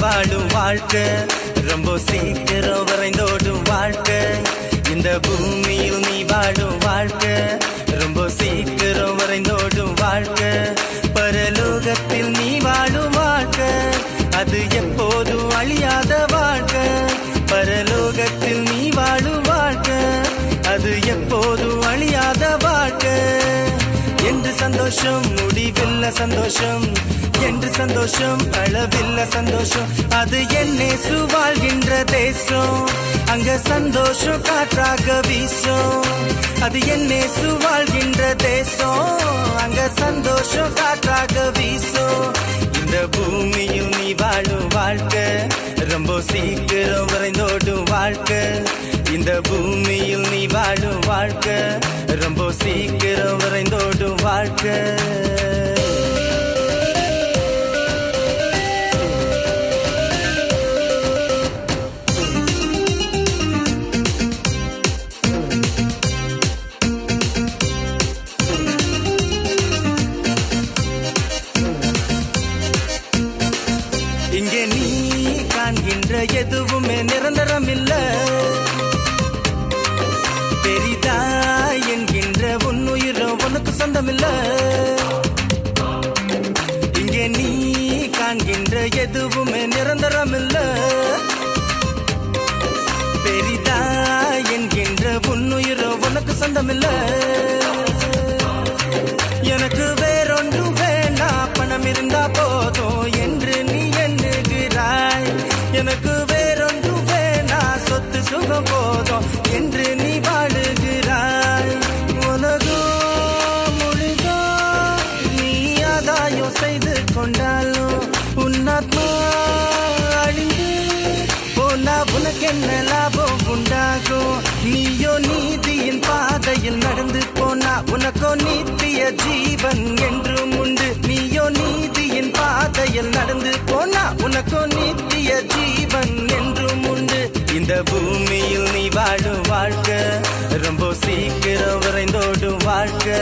வாழும் வாழ்க்கை ரொம்ப சீக்கிரம் வரைந்தோடும் வாழ்க்கை. இந்த பூமியில் நீ வாழும் வாழ்க்கை ரொம்ப சீக்கிரம் வரைந்தோடும் வாழ்க்கை. பரலோகத்தில் நீ வாழும் வாழ்க்கை அது எப்போதும் அழியாத வாழ்க்கை. பரலோகத்தில் நீ வாழும் வாழ்க்கை அது எப்போதும் அழியாத வாழ்க்கை. என்று சந்தோஷம் முடிவில்ல சந்தோஷம், என்று சந்தோஷம் அளவில்ல சந்தோஷம். அது என்னேசு வாழ்கின்ற தேசம், அங்க சந்தோஷம் காற்றாக வீசும். அது என்னேசு வாழ்கின்ற தேசம், அங்க சந்தோஷம் காற்றாக வீசும். இந்த பூமியில் நீ வாழும் வாழ்க்கை ரொம்ப சீக்கிரம் வரைந்தோடும் வாழ்க்கை. இந்த பூமியில் நீ வாழும் வாழ்க்கை ரொம்ப சீக்கிரம் வரைந்தோடும் வாழ்க்கை. இங்கே நீ காண்கின்ற எதுவுமே நிரந்தரம் இல்ல. பெரிதா என்கின்ற உன்னுயிரோ உனக்கு சொந்தம் இல்ல. இங்கே நீ காண்கின்ற எதுவுமே நிரந்தரம் இல்ல. பெரிதா என்கின்ற உன்னுயிரோ உனக்கு சொந்தம் இல்ல. எனக்கு வேறொன்று வேணா, பணம் இருந்தா போதும் என்று நீ எண்ணுகிறாய். எனக்கு வேறொன்று வேணா, சொத்து சுகம் போதும் என்று நீ வாழுகிறாய். உலகம் முழுதோ நீ ஆதாயம் செய்து கொண்டாலும் உன்னாத்மா அழிந்து போனா உனக்கு என்ன லாபம் உண்டாகும்? நீயோ நீதியின் பாதையில் நடந்து போனா உனக்கோ நித்திய ஜீவன் என்றும் உண்டு. நீயோ நீதியின் பாதையில் நடந்து போனா உனக்கோ நித்திய ஜீவன் என்றும் உண்டு. இந்த பூமியில் நீ வாழும் வாழ்க்கை ரொம்ப சீக்கிரம் வரைந்தோடும் வாழ்க்கை.